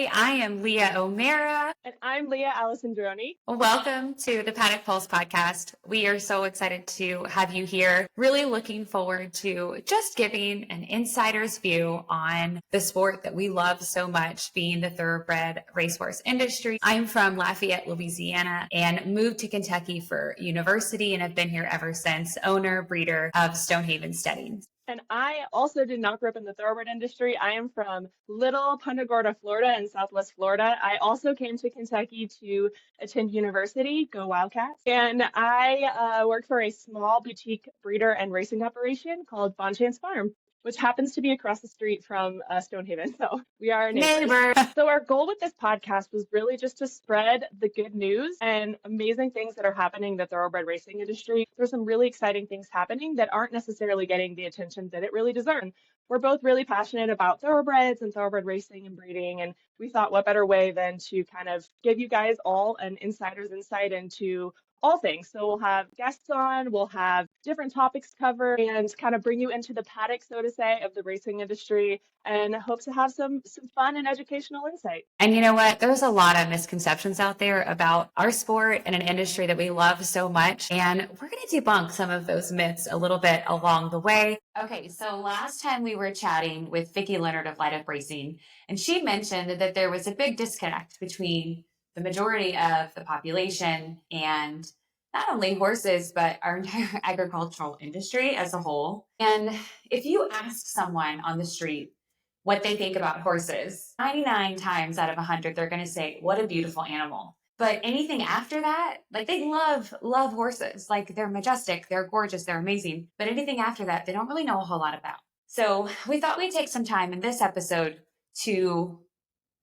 Hey, I am Leah O'Mara. And I'm Leah Alessandroni. Welcome to the Paddock Pulse podcast. We are so excited to have you here. Really looking forward to just giving an insider's view on the sport that we love so much, being the thoroughbred racehorse industry. I'm from Lafayette, Louisiana, and moved to Kentucky for university and have been here ever since, owner, breeder of Stonehaven Steadings. And I also did not grow up in the thoroughbred industry. I am from Little Punta Gorda, Florida, in Southwest Florida. I also came to Kentucky to attend university, go Wildcats. And I work for a small boutique breeder and racing operation called Bonchance Farm, which happens to be across the street from Stonehaven. So we are neighbors. So our goal with this podcast was really just to spread the good news and amazing things that are happening in the thoroughbred racing industry. There's some really exciting things happening that aren't necessarily getting the attention that it really deserves. We're both really passionate about thoroughbreds and thoroughbred racing and breeding, and we thought what better way than to kind of give you guys all an insider's insight into all things. So we'll have guests on, we'll have different topics covered, and kind of bring you into the paddock, so to say, of the racing industry, and hope to have some fun and educational insight. And you know what? There's a lot of misconceptions out there about our sport and an industry that we love so much. And we're going to debunk some of those myths a little bit along the way. Okay, so last time we were chatting with Vicki Leonard of Light Up Racing, and she mentioned that there was a big disconnect between the majority of the population and not only horses, but our entire agricultural industry as a whole. And if you ask someone on the street what they think about horses, 99 times out of 100, they're going to say, what a beautiful animal. But anything after that, like they love horses. Like they're majestic, they're gorgeous, they're amazing. But anything after that, they don't really know a whole lot about. So we thought we'd take some time in this episode to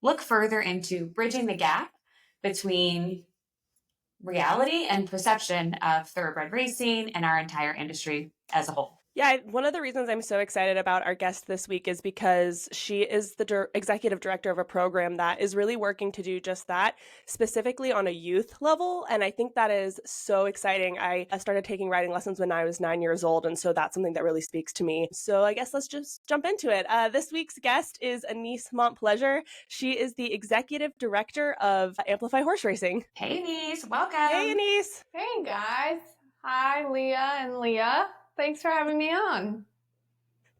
look further into bridging the gap between reality and perception of thoroughbred racing and our entire industry as a whole. Yeah, one of the reasons I'm so excited about our guest this week is because she is the executive director of a program that is really working to do just that, specifically on a youth level. And I think that is so exciting. I started taking riding lessons when I was 9 years old, and so that's something that really speaks to me. So I guess let's just jump into it. This week's guest is Annise Montplaisir. She is the executive director of Amplify horse racing. Hey, Annise, welcome. Hey, Annise. Hey, guys. Hi, Leah and Leah. Thanks for having me on.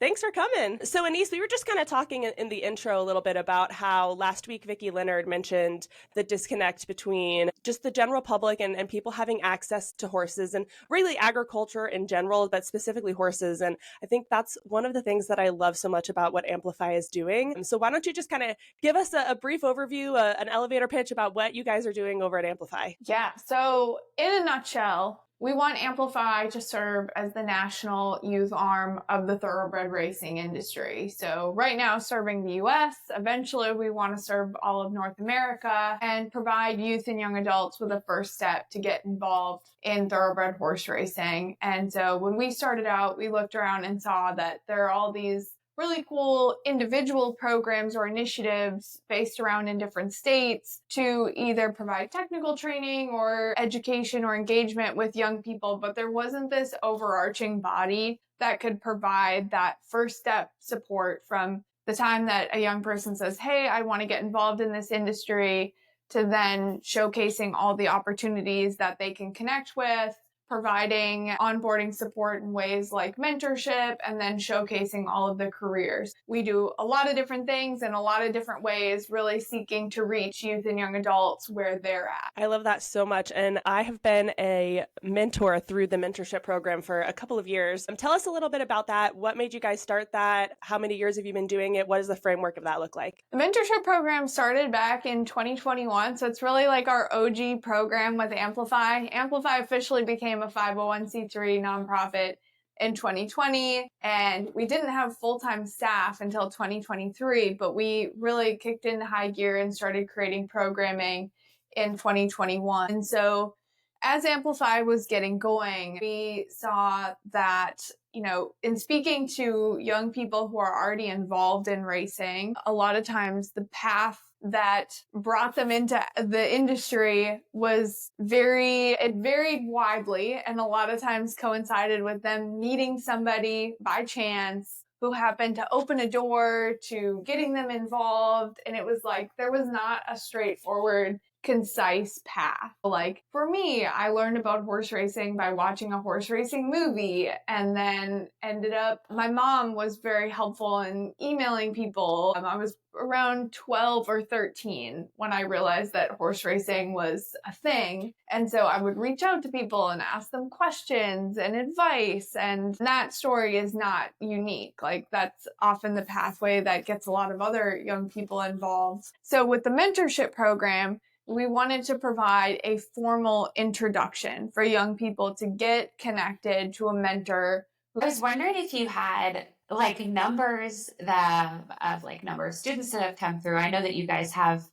Thanks for coming. So, Annise, we were just kind of talking in the intro a little bit about how last week Vicki Leonard mentioned the disconnect between just the general public and people having access to horses and really agriculture in general, but specifically horses. And I think that's one of the things that I love so much about what Amplify is doing. So why don't you just kind of give us a brief overview, an elevator pitch about what you guys are doing over at Amplify? Yeah. So in a nutshell, we want Amplify to serve as the national youth arm of the thoroughbred racing industry. So right now serving the US, eventually we want to serve all of North America and provide youth and young adults with a first step to get involved in thoroughbred horse racing. And so when we started out, we looked around and saw that there are all these really cool individual programs or initiatives based around in different states to either provide technical training or education or engagement with young people, but there wasn't this overarching body that could provide that first step support from the time that a young person says, hey, I want to get involved in this industry, to then showcasing all the opportunities that they can connect with, providing onboarding support in ways like mentorship, and then showcasing all of the careers. We do a lot of different things in a lot of different ways, really seeking to reach youth and young adults where they're at. I love that so much. And I have been a mentor through the mentorship program for a couple of years. Tell us a little bit about that. What made you guys start that? How many years have you been doing it? What does the framework of that look like? The mentorship program started back in 2021. So it's really like our OG program with Amplify. Amplify officially became a 501c3 nonprofit in 2020, and we didn't have full-time staff until 2023, but we really kicked into high gear and started creating programming in 2021. And so as Amplify was getting going, we saw that, in speaking to young people who are already involved in racing, a lot of times the path that brought them into the industry it varied widely, and a lot of times coincided with them meeting somebody by chance who happened to open a door to getting them involved. And it was like, there was not a straightforward, concise path. Like for me, I learned about horse racing by watching a horse racing movie, and then ended up, my mom was very helpful in emailing people. I was around 12 or 13 when I realized that horse racing was a thing. And so I would reach out to people and ask them questions and advice. And that story is not unique. Like that's often the pathway that gets a lot of other young people involved. So with the mentorship program, we wanted to provide a formal introduction for young people to get connected to a mentor. I was wondering if you had like numbers of like number of students that have come through. I know that you guys have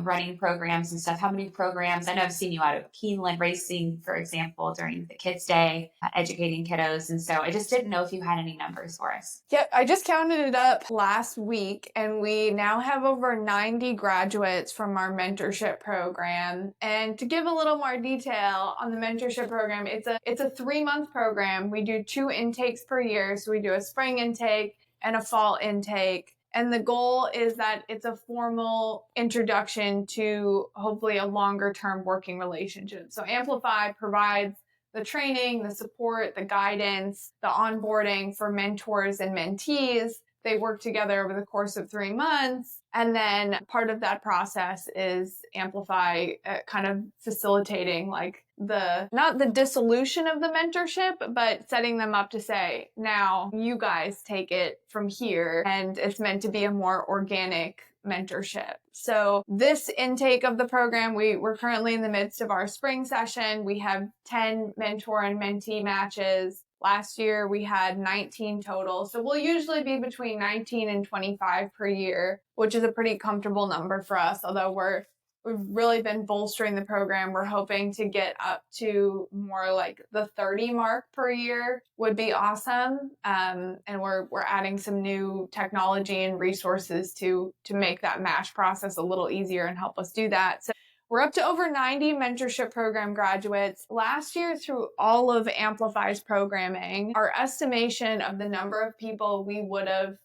running programs and stuff. How many programs? I know I've seen you out at Keeneland racing, for example, during the Kids Day, educating kiddos. And so I just didn't know if you had any numbers for us. Yep, I just counted it up last week, and we now have over 90 graduates from our mentorship program. And to give a little more detail on the mentorship program, it's a 3-month program. We do 2 intakes per year. So we do a spring intake and a fall intake. And the goal is that it's a formal introduction to hopefully a longer term working relationship. So Amplify provides the training, the support, the guidance, the onboarding for mentors and mentees. They work together over the course of 3 months. And then part of that process is Amplify kind of facilitating like not the dissolution of the mentorship, but setting them up to say, now you guys take it from here. And it's meant to be a more organic mentorship. So this intake of the program, we're currently in the midst of our spring session. We have 10 mentor and mentee matches. Last year we had 19 total. So we'll usually be between 19 and 25 per year, which is a pretty comfortable number for us. Although we've really been bolstering the program. We're hoping to get up to more like the 30 mark per year would be awesome. And we're adding some new technology and resources to make that match process a little easier and help us do that. So we're up to over 90 mentorship program graduates. Last year, through all of Amplify's programming, our estimation of the number of people we would have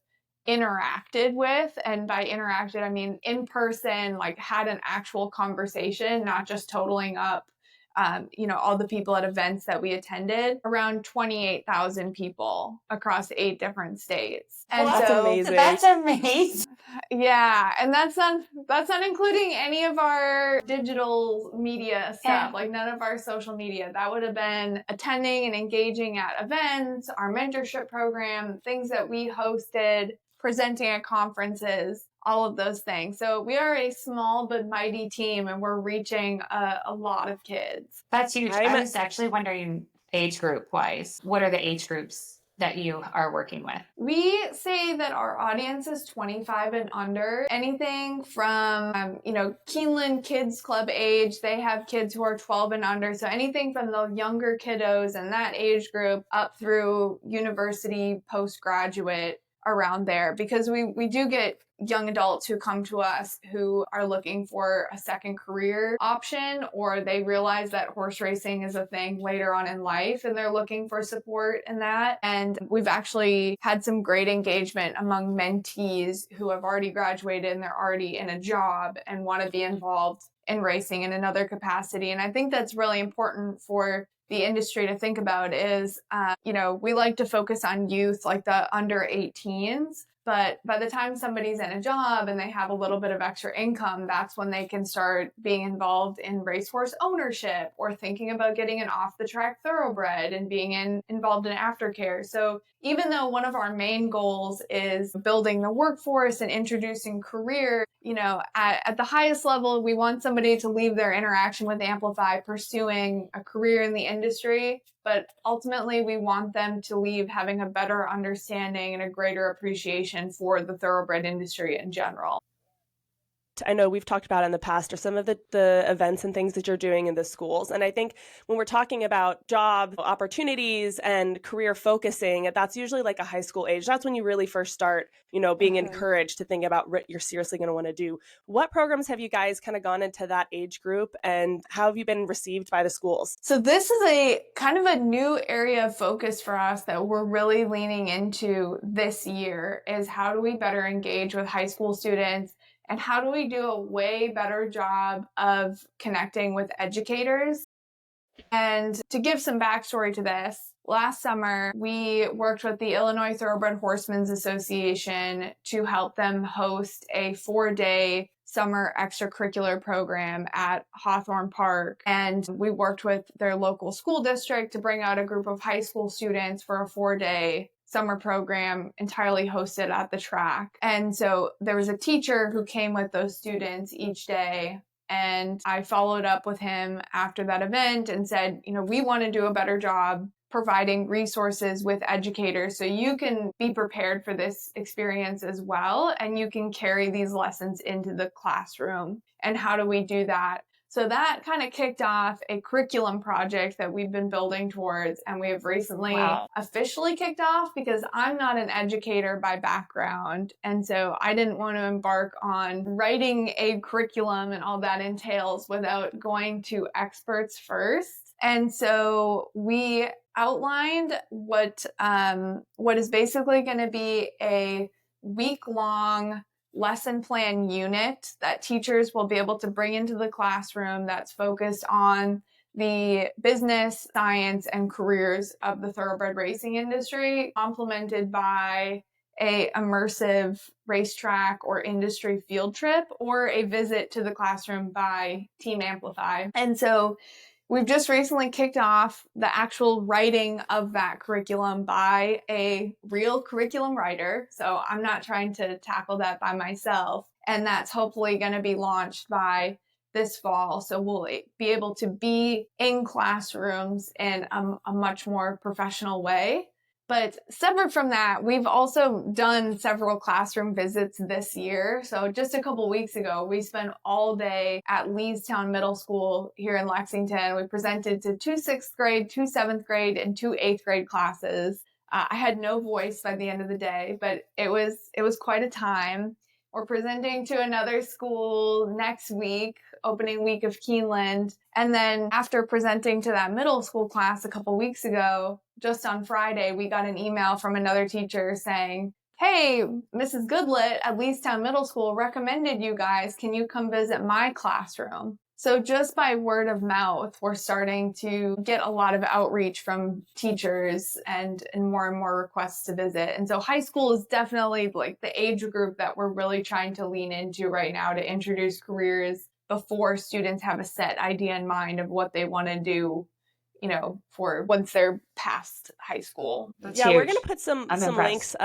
interacted with, and by interacted, I mean in person, like had an actual conversation, not just totaling up, all the people at events that we attended, around 28,000 people across 8 different states. And Well, that's amazing. That's amazing. Yeah, and that's not including any of our digital media stuff, Yeah. like none of our social media. That would have been attending and engaging at events, our mentorship program, things that we hosted, presenting at conferences, all of those things. So we are a small but mighty team, and we're reaching a lot of kids. That's huge. I was actually wondering age group wise, what are the age groups that you are working with? We say that our audience is 25 and under. Anything from, Keeneland Kids Club age, they have kids who are 12 and under. So anything from the younger kiddos in that age group up through university, postgraduate, around there, because we do get young adults who come to us who are looking for a second career option, or they realize that horse racing is a thing later on in life and they're looking for support in that. And we've actually had some great engagement among mentees who have already graduated and they're already in a job and want to be involved in racing in another capacity. And I think that's really important for the industry to think about is, we like to focus on youth, like the under 18s. But by the time somebody's in a job and they have a little bit of extra income, that's when they can start being involved in racehorse ownership or thinking about getting an off-the-track thoroughbred and being involved in aftercare. So even though one of our main goals is building the workforce and introducing career, at the highest level, we want somebody to leave their interaction with Amplify pursuing a career in the industry. But ultimately, we want them to leave having a better understanding and a greater appreciation for the thoroughbred industry in general. I know we've talked about in the past are some of the events and things that you're doing in the schools. And I think when we're talking about job opportunities and career focusing, that's usually like a high school age. That's when you really first start, being encouraged to think about what you're seriously going to want to do. What programs have you guys kind of gone into that age group, and how have you been received by the schools? So this is a kind of a new area of focus for us that we're really leaning into this year, is how do we better engage with high school students, and how do we do a way better job of connecting with educators? And to give some backstory to this, last summer, we worked with the Illinois Thoroughbred Horsemen's Association to help them host a 4-day summer extracurricular program at Hawthorne Park. And we worked with their local school district to bring out a group of high school students for a 4-day summer program entirely hosted at the track. And so there was a teacher who came with those students each day. And I followed up with him after that event and said, we want to do a better job providing resources with educators so you can be prepared for this experience as well, and you can carry these lessons into the classroom. And how do we do that? So that kind of kicked off a curriculum project that we've been building towards, and we have recently officially kicked off, because I'm not an educator by background. And so I didn't want to embark on writing a curriculum and all that entails without going to experts first. And so we outlined what is basically going to be a week-long lesson plan unit that teachers will be able to bring into the classroom that's focused on the business, science, and careers of the thoroughbred racing industry, complemented by a immersive racetrack or industry field trip, or a visit to the classroom by Team Amplify. And so we've just recently kicked off the actual writing of that curriculum by a real curriculum writer. So I'm not trying to tackle that by myself. And that's hopefully going to be launched by this fall. So we'll be able to be in classrooms in a much more professional way. But separate from that, we've also done several classroom visits this year. So just a couple weeks ago, we spent all day at Leestown Middle School here in Lexington. We presented to 2 6th grade, 2 7th grade, and 2 8th grade classes. I had no voice by the end of the day, but it was quite a time. We're presenting to another school next week, opening week of Keeneland. And then after presenting to that middle school class a couple weeks ago, just on Friday, we got an email from another teacher saying, "Hey, Mrs. Goodlet at Leestown Middle School recommended you guys. Can you come visit my classroom?" So just by word of mouth, we're starting to get a lot of outreach from teachers and more requests to visit. And so high school is definitely like the age group that we're really trying to lean into right now to introduce careers before students have a set idea in mind of what they want to do, for once they're past high school. That's Yeah, we're huge. going to put some impressed. links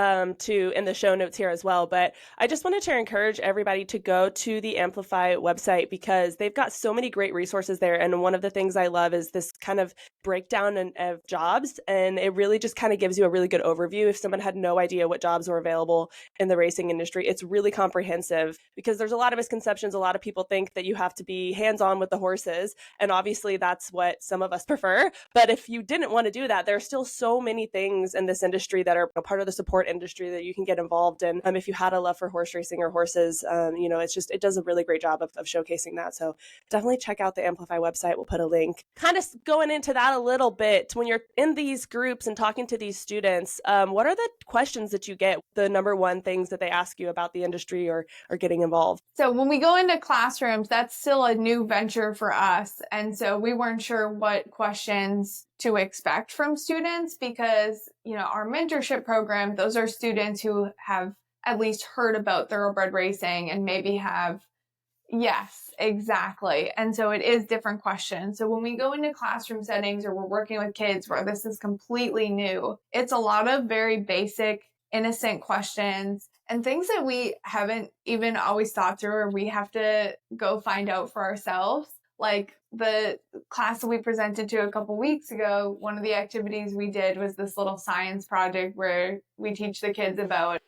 to in the show notes here as well. But I just wanted to encourage everybody to go to the Amplify website, because they've got so many great resources there. And one of the things I love is this kind of breakdown of jobs. And it really just kind of gives you a really good overview. If someone had no idea what jobs were available in the racing industry, it's really comprehensive, because there's a lot of misconceptions. A lot of people think that you have to be hands-on with the horses. And obviously that's what some of us prefer. But if you didn't want to do that, there are still so many things in this industry that are a part of the support industry that you can get involved in. If you had a love for horse racing or horses, it does a really great job of showcasing that. So definitely check out the Amplify website. We'll put a link. Kind of going into that a little bit, when you're in these groups and talking to these students, what are the questions that you get, the number one things that they ask you about the industry or getting involved? So when we go into classrooms, that's still a new venture for us. And so we weren't sure what questions to expect from students, because, our mentorship program, those are students who have at least heard about thoroughbred racing and maybe have. Yes, exactly. And so it is different questions. So when we go into classroom settings or we're working with kids where this is completely new, it's a lot of very basic, innocent questions and things that we haven't even always thought through, or we have to go find out for ourselves. Like the class that we presented to a couple weeks ago, one of the activities we did was this little science project where we teach the kids about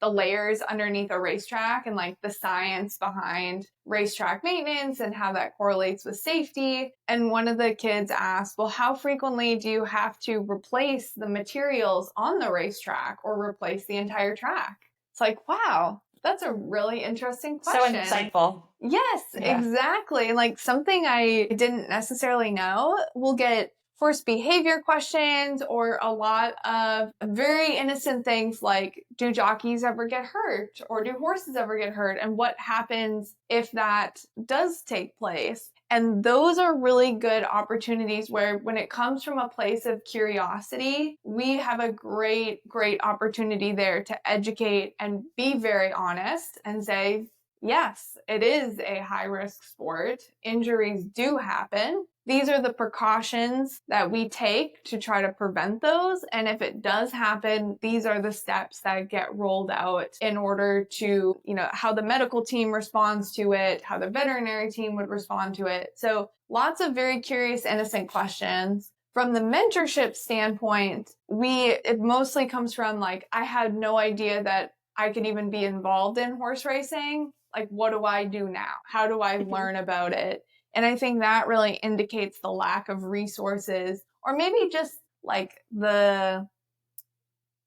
the layers underneath a racetrack and like the science behind racetrack maintenance and how that correlates with safety. And one of the kids asked, well, how frequently do you have to replace the materials on the racetrack or replace the entire track? It's like, wow, that's a really interesting question. So insightful. Yes, exactly. Like something I didn't necessarily know. We'll get forced behavior questions or a lot of very innocent things like, do jockeys ever get hurt or do horses ever get hurt? And what happens if that does take place? And those are really good opportunities where when it comes from a place of curiosity, we have a great, great opportunity there to educate and be very honest and say, yes, it is a high risk sport. Injuries do happen. These are the precautions that we take to try to prevent those. And if it does happen, these are the steps that get rolled out in order to, how the medical team responds to it, how the veterinary team would respond to it. So lots of very curious, innocent questions. From the mentorship standpoint, it mostly comes from like, I had no idea that I could even be involved in horse racing. Like, what do I do now? How do I learn about it? And I think that really indicates the lack of resources, or maybe just like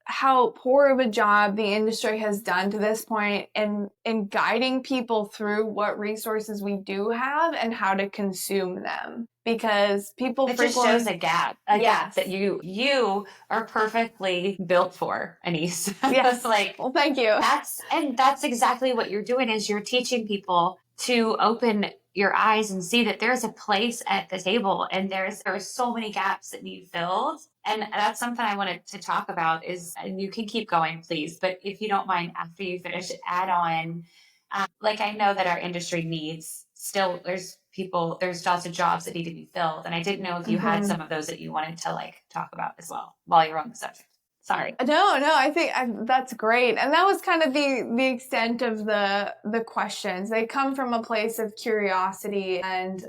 how poor of a job the industry has done to this point in guiding people through what resources we do have and how to consume them. Because people it just shows a gap that you are perfectly built for, Annise. Yes. Well, thank you. That's exactly what you're doing is you're teaching people to open your eyes and see that there's a place at the table and there are so many gaps that need filled. And that's something I wanted to talk about and you can keep going, please. But if you don't mind, after you finish, add on, I know that our industry needs still, there's lots of jobs that need to be filled. And I didn't know if you had some of those that you wanted to talk about as well while you're on the subject. Sorry. No, I think that's great. And that was kind of the extent of the questions. They come from a place of curiosity and,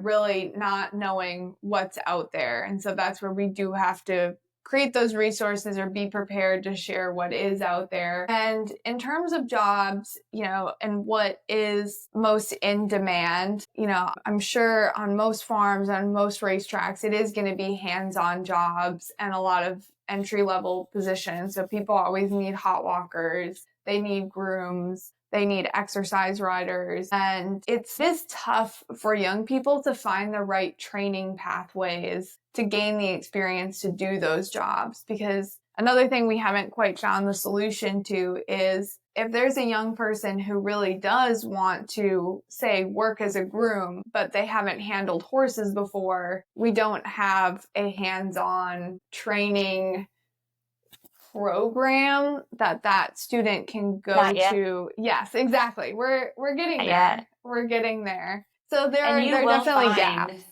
really not knowing what's out there. And so that's where we do have to create those resources or be prepared to share what is out there. And in terms of jobs, and what is most in demand, I'm sure on most farms, on most racetracks, it is going to be hands-on jobs and a lot of entry-level positions. So people always need hot walkers, they need grooms, they need exercise riders. And it is tough for young people to find the right training pathways to gain the experience to do those jobs. Because another thing we haven't quite found the solution to is if there's a young person who really does want to, say, work as a groom, but they haven't handled horses before, we don't have a hands-on training program that student can go to. Yes, exactly. We're getting there. We're getting there. So there are definitely gaps.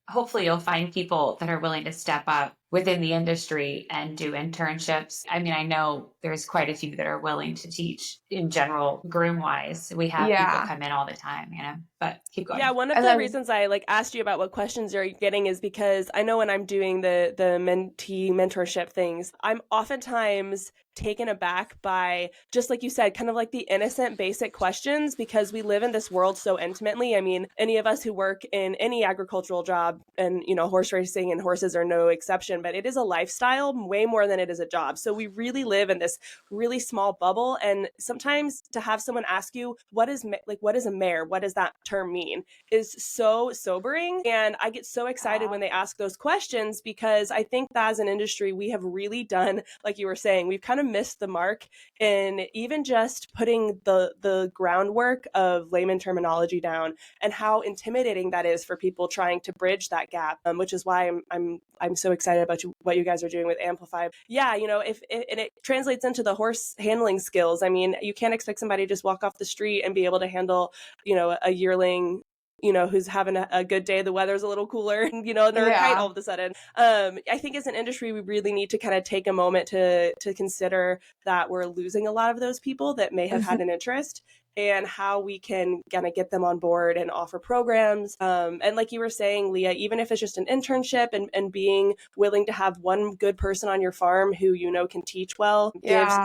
Hopefully you'll find people that are willing to step up within the industry and do internships. I mean, I know there's quite a few that are willing to teach in general, groom wise. We have people come in all the time, but keep going. Yeah, one of the reasons I asked you about what questions you're getting is because I know when I'm doing the mentee mentorship things, I'm oftentimes taken aback by, just like you said, kind of like the innocent basic questions, because we live in this world so intimately. I mean, any of us who work in any agricultural job, and horse racing and horses are no exception, but it is a lifestyle way more than it is a job. So we really live in this really small bubble. And sometimes to have someone ask you, what is a mare? What does that term mean? Is so sobering. And I get so excited when they ask those questions, because I think that as an industry, we have really done, like you were saying, we've kind of missed the mark in even just putting the groundwork of layman terminology down, and how intimidating that is for people trying to bridge that gap, which is why I'm so excited about what you guys are doing with Amplify. Yeah, if and it translates into the horse handling skills. I mean, you can't expect somebody to just walk off the street and be able to handle, a yearling, who's having a good day, the weather's a little cooler, and, they're a kite all of a sudden. I think as an industry, we really need to kind of take a moment to consider that we're losing a lot of those people that may have had an interest. and how we can kind of get them on board and offer programs. And like you were saying, Leah, even if it's just an internship and being willing to have one good person on your farm who can teach well,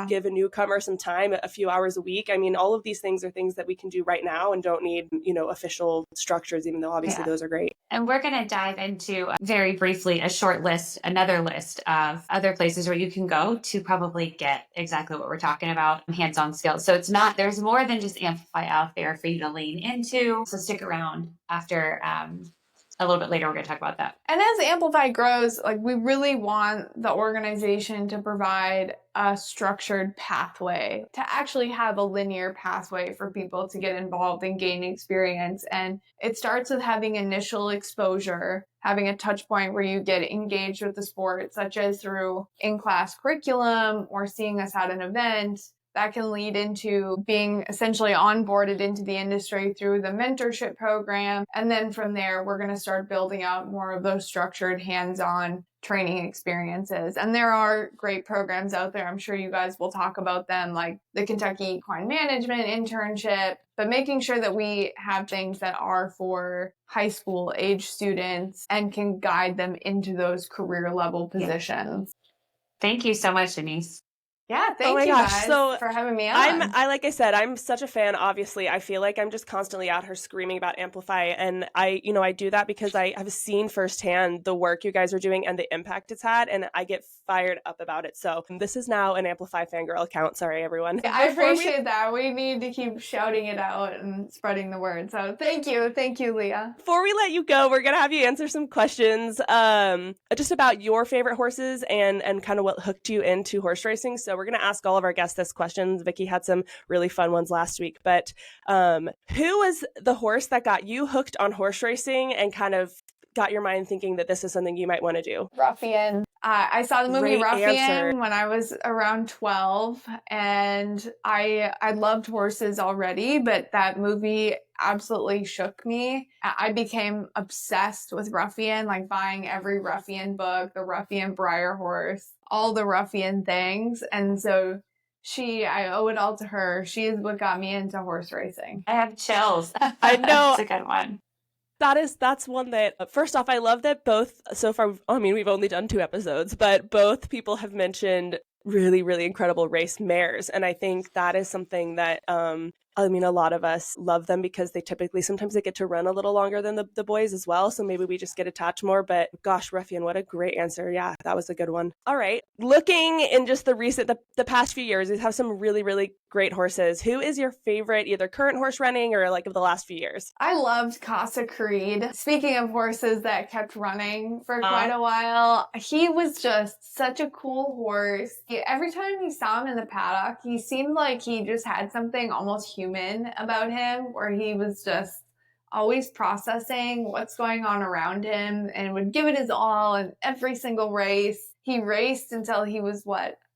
give a newcomer some time, a few hours a week. I mean, all of these things are things that we can do right now and don't need, official structures, even though obviously those are great. And we're going to dive into very briefly another list of other places where you can go to probably get exactly what we're talking about, hands-on skills. So there's more than just Amplify out there for you to lean into. So stick around after a little bit later, we're going to talk about that. And as Amplify grows, we really want the organization to provide a structured pathway, to actually have a linear pathway for people to get involved and gain experience. And it starts with having initial exposure, having a touch point where you get engaged with the sport, such as through in-class curriculum or seeing us at an event. That can lead into being essentially onboarded into the industry through the mentorship program. And then from there, we're going to start building out more of those structured hands-on training experiences. And there are great programs out there. I'm sure you guys will talk about them, like the Kentucky Equine Management internship, but making sure that we have things that are for high school age students and can guide them into those career level positions. Thank you so much, Annise. Yeah, thank you guys for having me on. Like I said, I'm such a fan. Obviously, I feel like I'm just constantly out here screaming about Amplify, and I do that because I have seen firsthand the work you guys are doing and the impact it's had, and I get fired up about it. So this is now an Amplify fangirl account. Sorry, everyone. I appreciate that. We need to keep shouting it out and spreading the word. So thank you, Leah. Before we let you go, we're gonna have you answer some questions, just about your favorite horses and kind of what hooked you into horse racing. So we're going to ask all of our guests this question. Vicky had some really fun ones last week, but who was the horse that got you hooked on horse racing and kind of got your mind thinking that this is something you might want to do? Ruffian. I saw the movie Great Ruffian answer. when I was around 12, and I loved horses already, but that movie absolutely shook me. I became obsessed with Ruffian, like buying every Ruffian book, the Ruffian Briar horse, all the Ruffian things. And so I owe it all to her. She is what got me into horse racing. I have chills. I know. That's a good one. That's one that, first off, I love that both so far, we've only done 2 episodes, but both people have mentioned really, really incredible race mares. And I think that is something that, a lot of us love them because sometimes they get to run a little longer than the boys as well. So maybe we just get attached more, but gosh, Ruffian, what a great answer. Yeah, that was a good one. All right. Looking in just the past few years, we have some really, really great horses. Who is your favorite, either current horse running or like of the last few years? I loved Casa Creed. Speaking of horses that kept running for quite a while, he was just such a cool horse. Every time you saw him in the paddock, he seemed like he just had something almost human about him, where he was just always processing what's going on around him and would give it his all in every single race. He raced until he was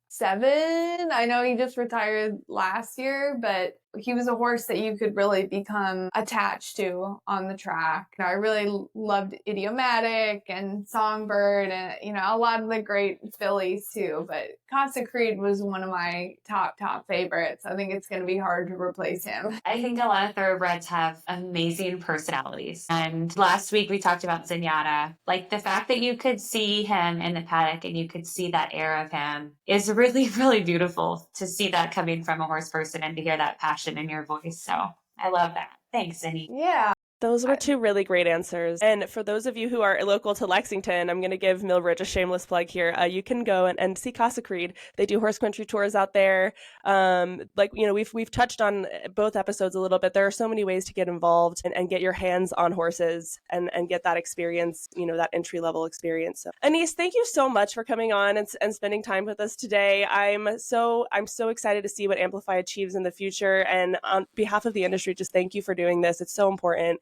7? I know he just retired last year, but he was a horse that you could really become attached to on the track. I really loved Idiomatic and Songbird and, a lot of the great fillies too. But Casa Creed was one of my top favorites. I think it's going to be hard to replace him. I think a lot of thoroughbreds have amazing personalities. And last week we talked about Zenyatta. Like the fact that you could see him in the paddock and you could see that air of him is really, really beautiful to see that coming from a horse person and to hear that passion in your voice. So I love that. Thanks, Annie. Yeah. Those were 2 really great answers. And for those of you who are local to Lexington, I'm going to give Millbridge a shameless plug here. You can go and see Casa Creed. They do horse country tours out there. We've touched on both episodes a little bit. There are so many ways to get involved and get your hands on horses and get that experience, that entry level experience. So, Annise, thank you so much for coming on and spending time with us today. I'm so excited to see what Amplify achieves in the future. And on behalf of the industry, just thank you for doing this. It's so important.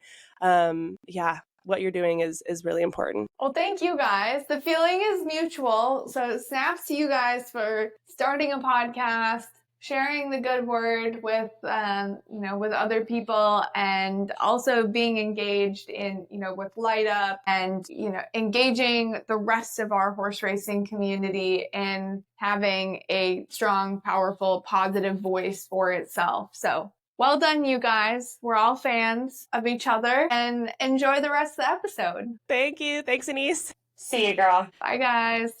What you're doing is really important. Well, thank you guys. The feeling is mutual. So snaps to you guys for starting a podcast, sharing the good word with, with other people, and also being engaged in, with Light Up and, engaging the rest of our horse racing community and having a strong, powerful, positive voice for itself. So Well done, you guys. We're all fans of each other, and enjoy the rest of the episode. Thank you. Thanks, Annise. See you, girl. Bye, guys.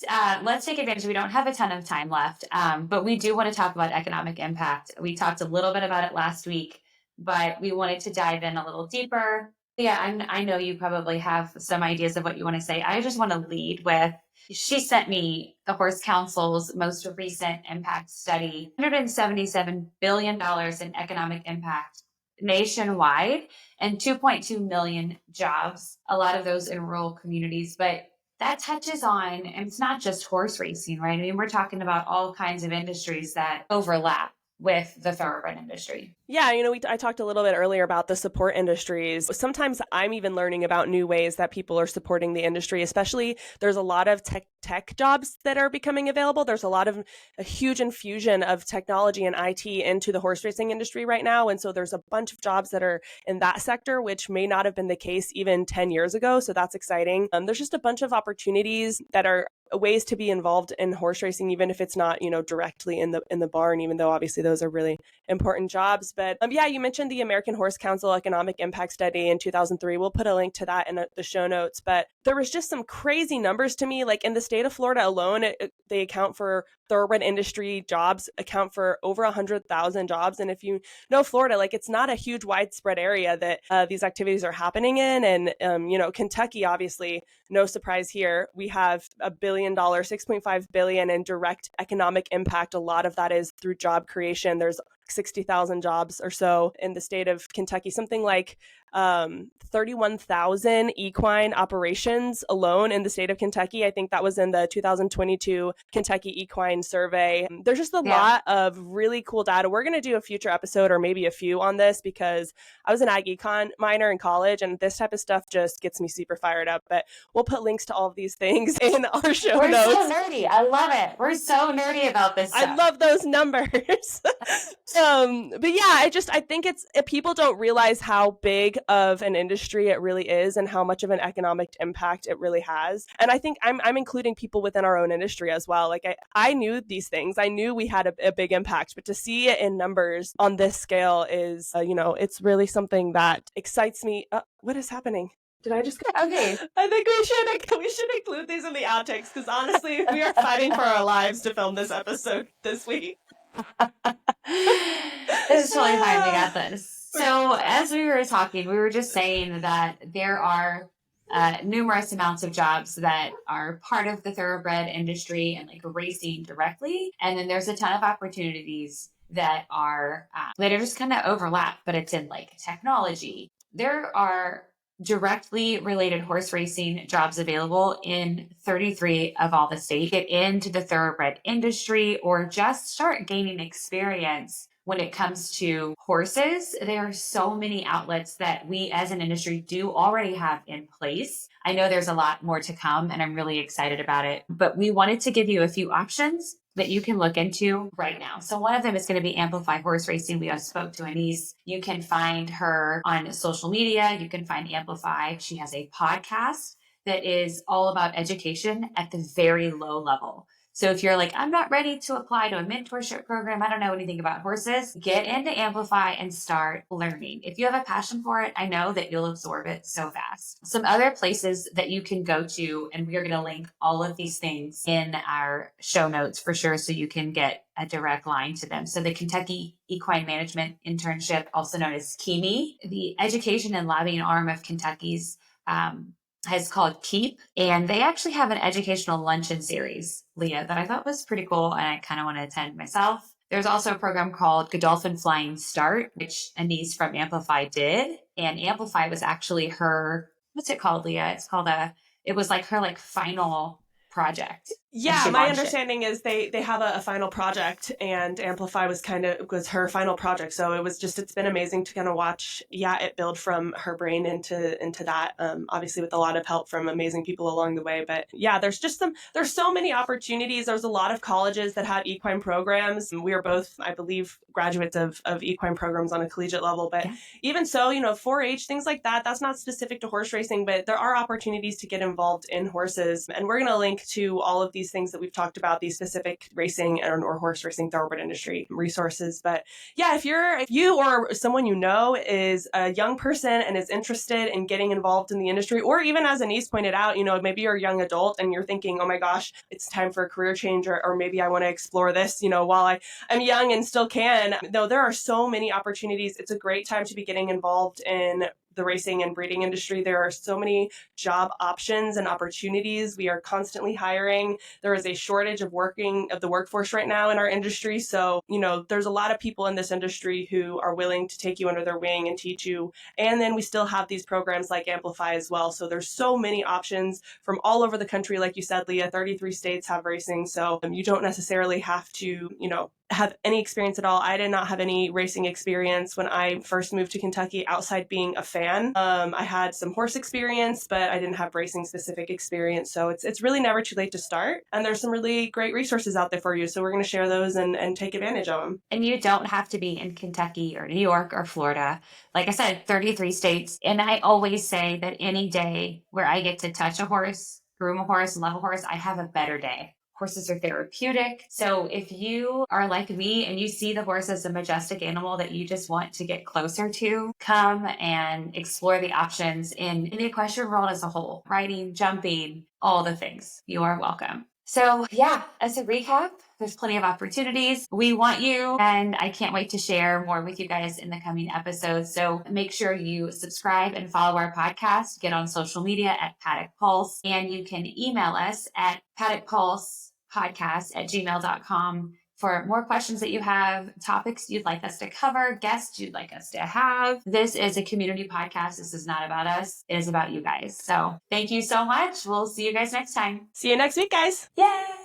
Let's take advantage. We don't have a ton of time left, but we do want to talk about economic impact. We talked a little bit about it last week, but we wanted to dive in a little deeper. Yeah, I know you probably have some ideas of what you want to say. I just want to lead with, she sent me the Horse Council's most recent impact study, $177 billion in economic impact nationwide and 2.2 million jobs, a lot of those in rural communities. But that touches on, and it's not just horse racing, right? I mean, we're talking about all kinds of industries that overlap with the thoroughbred industry. Yeah, I talked a little bit earlier about the support industries. Sometimes I'm even learning about new ways that people are supporting the industry, especially there's a lot of tech jobs that are becoming available. There's a huge infusion of technology and IT into the horse racing industry right now. And so there's a bunch of jobs that are in that sector, which may not have been the case even 10 years ago. So that's exciting. There's just a bunch of opportunities that are ways to be involved in horse racing, even if it's not, directly in the barn, even though obviously those are really important jobs. But yeah, you mentioned the American Horse Council Economic Impact Study in 2003. We'll put a link to that in the show notes. But there was just some crazy numbers to me. Like in the state of Florida alone, they account for thoroughbred industry jobs, account for over 100,000 jobs. And if you know Florida, like it's not a huge widespread area that these activities are happening in. And, Kentucky, obviously, no surprise here. We have $1 billion, 6.5 billion in direct economic impact. A lot of that is through job creation. There's 60,000 jobs or so in the state of Kentucky, something like 31,000 equine operations alone in the state of Kentucky. I think that was in the 2022 Kentucky Equine Survey. There's just a lot of really cool data. We're going to do a future episode or maybe a few on this because I was an ag econ minor in college and this type of stuff just gets me super fired up. But we'll put links to all of these things in our show notes. We're so nerdy. I love it. We're so nerdy about this stuff. I love those numbers. But yeah, I think people don't realize how big of an industry it really is and how much of an economic impact it really has. And I think I'm including people within our own industry as well. Like I knew these things. I knew we had a big impact, but to see it in numbers on this scale is, it's really something that excites me. What is happening? Did I just Okay. I think we should include these in the outtakes because honestly, we are fighting for our lives to film this episode this week. This is totally fine. We got this. So as we were talking, we were just saying that there are numerous amounts of jobs that are part of the thoroughbred industry and like racing directly. And then there's a ton of opportunities that are just kind of overlap, but it's in like technology. There are directly related horse racing jobs available in 33 of all the states. Get into the thoroughbred industry or just start gaining experience when it comes to horses. There are so many outlets that we as an industry do already have in place. I know there's a lot more to come and I'm really excited about it, but we wanted to give you a few options that you can look into right now. So one of them is going to be Amplify Horse Racing. We have spoke to Annise. You can find her on social media. You can find Amplify. She has a podcast that is all about education at the very low level. So if you're like, I'm not ready to apply to a mentorship program, I don't know anything about horses, get into Amplify and start learning. If you have a passion for it, I know that you'll absorb it so fast. Some other places that you can go to, and we are going to link all of these things in our show notes for sure, so you can get a direct line to them. So the Kentucky Equine Management Internship, also known as KEME, the education and lobbying arm of Kentucky's is called KEEP, and they actually have an educational luncheon series, Leah, that I thought was pretty cool, and I kind of want to attend myself. There's also a program called Godolphin Flying Start, which Annise from Amplify did, and Amplify was actually her, what's it called, Leah? It was like her final project. Yeah, my understanding is they have a final project, and Amplify was her final project. So it's been amazing to kind of watch, it build from her brain into that, obviously with a lot of help from amazing people along the way. But yeah, there's so many opportunities. There's a lot of colleges that have equine programs. We are both, I believe, graduates of equine programs on a collegiate level. But even so, 4-H, things like that, that's not specific to horse racing, but there are opportunities to get involved in horses. And we're going to link to all of these these things that we've talked about, these specific racing or horse racing thoroughbred industry resources. But yeah, if you or someone you know is a young person and is interested in getting involved in the industry, or even as Annise pointed out, maybe you're a young adult and you're thinking, oh my gosh, it's time for a career change, or maybe I want to explore this, while I'm young and still can. No, there are so many opportunities. It's a great time to be getting involved in the racing and breeding industry. There are so many job options and opportunities. We are constantly hiring. There is a shortage of the workforce right now in our industry. So, there's a lot of people in this industry who are willing to take you under their wing and teach you. And then we still have these programs like Amplify as well. So there's so many options from all over the country. Like you said, Leah, 33 states have racing. So you don't necessarily have to, have any experience at all. I did not have any racing experience when I first moved to Kentucky outside being a fan. I had some horse experience, but I didn't have racing specific experience. So it's really never too late to start. And there's some really great resources out there for you. So we're going to share those and take advantage of them. And you don't have to be in Kentucky or New York or Florida. Like I said, 33 states. And I always say that any day where I get to touch a horse, groom a horse, love a horse, I have a better day. Horses are therapeutic. So if you are like me and you see the horse as a majestic animal that you just want to get closer to, come and explore the options in the equestrian world as a whole, riding, jumping, all the things. You are welcome. So yeah, as a recap, there's plenty of opportunities. We want you, and I can't wait to share more with you guys in the coming episodes. So make sure you subscribe and follow our podcast. Get on social media at Paddock Pulse, and you can email us at paddockpulsepodcast@gmail.com for more questions that you have, topics you'd like us to cover, guests you'd like us to have. This is a community podcast. This is not about us. It is about you guys. So thank you so much. We'll see you guys next time. See you next week, guys. Yay!